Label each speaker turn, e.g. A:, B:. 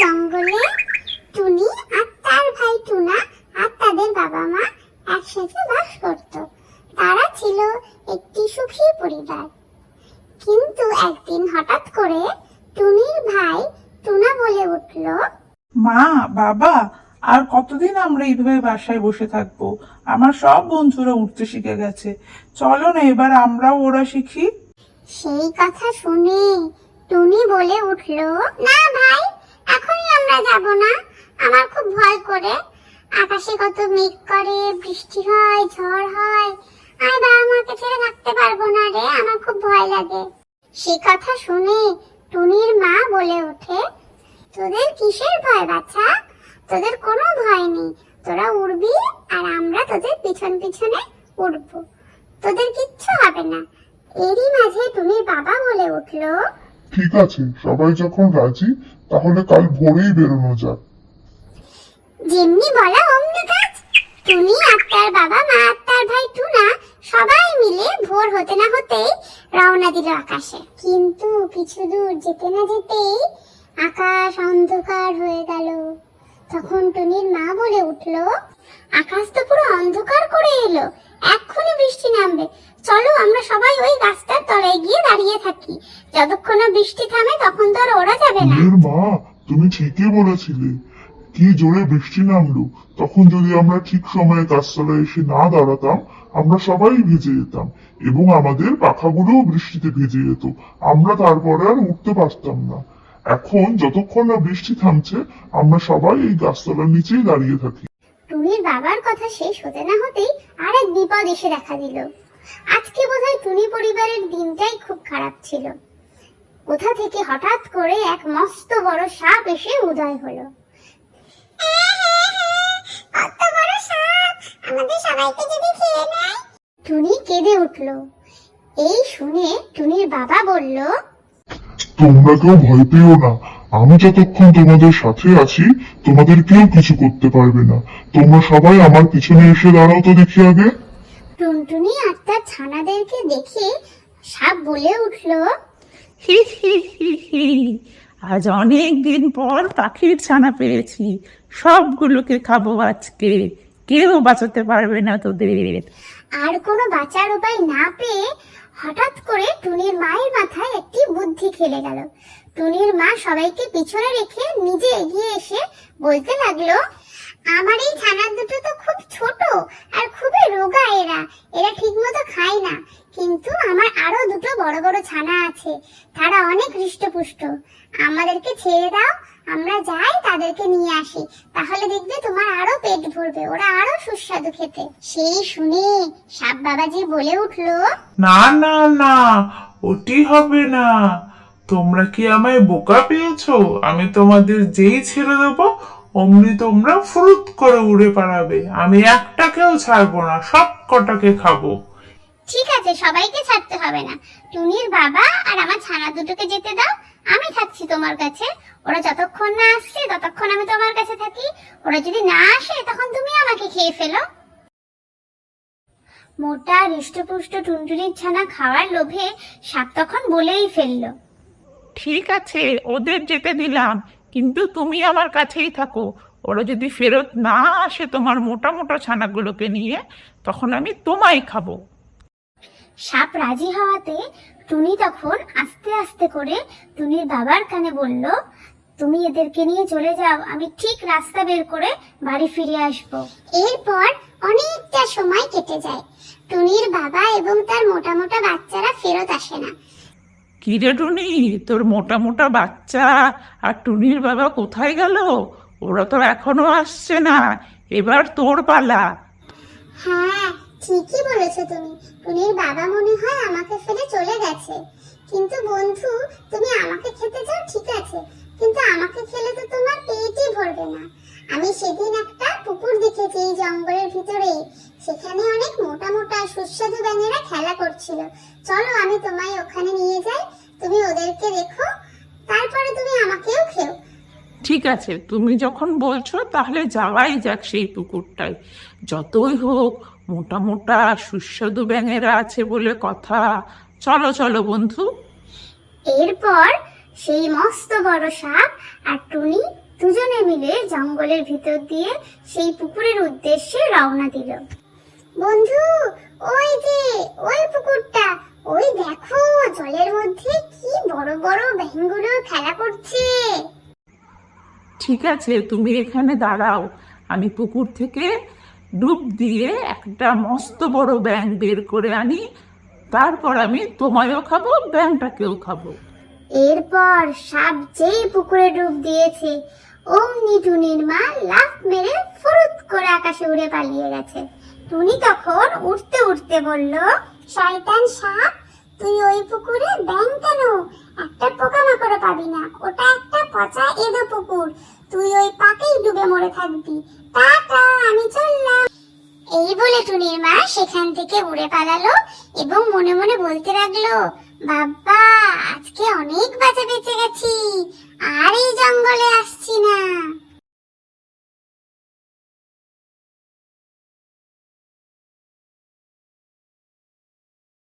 A: জঙ্গলে টুনি আর তার ভাই টুনা আর তাদের বাবা মা একসাথে বাস করত। তারা ছিল একটি সুখী পরিবার। কিন্তু একদিন হঠাৎ করে টুনির ভাই টুনা বলে উঠল,
B: মা, বাবা, আর কতদিন আমরা এইভাবে বাসায় বসে থাকবো? আমার সব বন্ধুরা উঠতে শিখে গেছে, চলো না এবার আমরাও ওরা শিখি।
A: সেই কথা শুনে টুনি বলে উঠল, না ভাই, এখনই আমরা যাব না। আমার খুব ভয় করে। আকাশে কত মেঘ করে, বৃষ্টি হয়, ঝড় হয়। আমি বাবা মাকে ছেড়ে থাকতে পারবো না রে, আমার খুব ভয় লাগে। সে কথা শুনে টুনির মা বলে ওঠে, তোদের কিসের ভয় বাছা? তোদের কোনো ভয় নেই, তোরা উড়বি আর আমরা তোদের পিছন পিছনে উড়বো, তোদের কিচ্ছু হবে না। এরই মাঝে টুনির বাবা বলে উঠল,
C: ঠিক আছে, সবাই যখন রাজি তাহলে কাল ভোরেই বেরোনো যাক।
A: যেমনি বলা অমনি কাজ। টুনি আর তার বাবা মা আর তার ভাই টুনা সবাই মিলে ভোর হতে না হতেই রওনা দিল আকাশে। কিন্তু কিছু দূর যেতে না যেতেই আকাশ অন্ধকার হয়ে গেল। তখন টুনির মা বলে উঠল, আকাশ তো পুরো অন্ধকার করে এলো, এক্ষুনি বৃষ্টি নামবে। চলো আমরা সবাই ওই গাছটার তলায় গিয়ে দাঁড়িয়ে থাকি, যতক্ষণ না বৃষ্টি থামে তখন তো আর ওরা যাবে না।
C: এর মা, তুমি ঠিকই বলেছিলে। কি জোরে বৃষ্টি নামলো! তখন যদি আমরা ঠিক সময়ে গাছতলায় এসে না দাঁড়াতাম, আমরা সবাই ভিজে যেতাম এবং আমাদের পাখাগুলোও বৃষ্টিতে ভিজে যেত। আমরা তারপরে আর উঠতে পারতাম না। এখন যতক্ষণ না বৃষ্টি থামছে, আমরা সবাই এই গাছতলার নিচেই দাঁড়িয়ে থাকি।
A: টুনির বাবার কথা শেষ হতে না হতেই আরেক বিপদ এসে দেখা দিল। আজকে বোধহয় টুনি পরিবারের দিনটাই খুব খারাপ ছিল। কোথা থেকে হঠাৎ করে এক মস্ত বড় সাপ এসে উদয় হলো। কত বড় সাপ, আমাদের সবাইকে যদি খেয়ে নেয়! টুনি কেঁদে উঠল। এই শুনে টুনির বাবা বলল,
C: তোমরা কেউ ভয় পেও না, আমি যতক্ষণ তোমাদের সাথে আছি তোমাদের কেউ কিছু করতে পারবে না। তোমরা সবাই আমার পিছনে এসে দাঁড়াও তো দেখি আগে।
A: টুনটুনি আর তার ছানাদেরকে দেখে সাপ বলে উঠল,
B: হি হি হি হি, আজ অনেক দিন পর পাখির ছানা পেয়েছি, সবগুলোকে খাবো আজকে, কেউ বাঁচাতে পারবে না তোদের।
A: আর কোনো বাঁচার উপায় না পেয়ে হঠাৎ করে টুনির মায়ের মাথায় একটি বুদ্ধি খেলে গেল। টুনির মা সবাইকে পিছনে রেখে নিজে এগিয়ে এসে বলতে লাগলো, আমার এই ছানা দুটো তো খুব ছোট আর খুবই রোগা, এরা ঠিক মতো খায় না। কিন্তু আমার আরো দুটো বড় বড় ছানা আছে, তারা অনেক হৃষ্টপুষ্ট। আমাদেরকে ছেড়ে দাও, আমরা যাই তাদেরকে নিয়ে আসি, তাহলে দেখবে তোমার আরো পেট ভরবে, ওরা আরো সুস্বাদু খেতে। সেই শুনে সাপ বাবাজি বলে উঠলো,
D: না না না, ওটি হবে না। তোমরা কি আমায় বোকা পেয়েছো? আমি তোমাদের যেই ছেড়ে দেবো অমনি তোমরা ফুরুত করে উড়ে পালাবে। আমি একটাকেও ছাড়বো না, সব কটাকে খাবো।
A: ঠিক আছে, সবাইকে ছাড়তে হবে না। টুনির বাবা আর আমার ছানা দুটোকে যেতে দাও, আমি থাকছি তোমার কাছে। ওরা যতক্ষণ না আসছে ততক্ষণ আমি তোমার কাছে থাকি, ওরা যদি না আসে তখন তুমি আমাকে খেয়ে ফেলো। মোটা হৃষ্টপুষ্ট টুনটুনির ছানা খাওয়ার লোভে সাপ তখন বলেই ফেললো,
B: ঠিক আছে, ওদের যেতে দিলাম, কিন্তু তুমি আমার কাছেই থাকো। ওরা যদি ফেরত না আসে তোমার মোটা মোটা ছানাগুলোকে নিয়ে, তখন আমি তোমায় খাবো।
A: সাপ রাজি হওয়াতে টুনি তখন আস্তে আস্তে করে টুনির বাবার কানে বলল, তুমি এদেরকে নিয়ে চলে যাও, আমি ঠিক রাস্তা বের করে বাড়ি ফিরে আসব। এরপর অনেকটা সময় কেটে যায়। টুনির বাবা এবং তার মোটা মোটা বাচ্চারা ফেরত আসে না।
B: কিরে টুনি, তোর মোটা মোটা বাচ্চা আর টুনির বাবা কোথায় গেল? ওরা তো এখনো আসছে না, এবার তোর পালা।
A: হ্যাঁ, ঠিকই বলেছো তুমি। টুনির বাবা মনে হয় আমাকে ফেলে চলে গেছে। কিন্তু বন্ধু, তুমি আমাকে খেতে চাও ঠিক আছে, কিন্তু আমাকে খেলে তো তোমার পেটই ভরবে না। আমি সেদিন একটা পুকুর দেখেছি এই জঙ্গলের ভিতরে, সেখানে অনেক মোটা মোটা সুস্বাদু ব্যাঙেরা খেলা করছিল। চলো আমি তোমায় ওখানে নিয়ে যাই, তুমি ওদেরকে দেখো, তারপরে তুমি আমাকেও খেও।
B: ঠিক আছে, তুমি যখন বলছো তাহলে যাওয়াই যাক সেই পুকুরটায়। যতই হোক মোটা মোটা সুস্বাদু ব্যাঙেরা আছে বলে কথা। চলো চলো বন্ধু।
A: এরপর সেই মস্ত বড় সাপ আর টুনি দুজনে মিলে জঙ্গলের ভিতর দিয়ে সেই পুকুরের উদ্দেশ্যে রওনা দিল। বন্ধু, ওই যে ওই পুকুরটা, ওই দেখো জলের মধ্যে কি বড় বড় ব্যাঙগুলো খেলা করছে।
B: ঠিক আছে, তুমি এখানে দাঁড়াও, আমি পুকুর থেকে ডুব দিয়ে একটা মস্ত বড় ব্যাঙ বের করে আনি, তারপর আমি তোমায়ও খাবো, ব্যাঙটাকেও খাবো।
A: এরপর সাপ যেই পুকুরে ডুব দিয়েছে, অমনি টুনির মা লাফ মেরে ফুরুত করে আকাশে উড়ে পালিয়ে গেছে। টুনি তখন উঠতে উঠতে বলল, শয়তান সাপ, তুই ওই পুকুরে ব্যাঙ কেন? একটা পোকামাকড় পাবি না, ওটা একটা পচা এঁদো পুকুর, তুই ওই পাকেই ডুবে মরে থাকবি। টাটা, আমি চললাম। এই বলে টুনির মা সেখান থেকে উড়ে পালালো এবং মনে মনে বলতে লাগলো, বাবা, আজকে অনেক বাঁচা বেঁচে গেছি, আর এই জঙ্গলে আসছি না।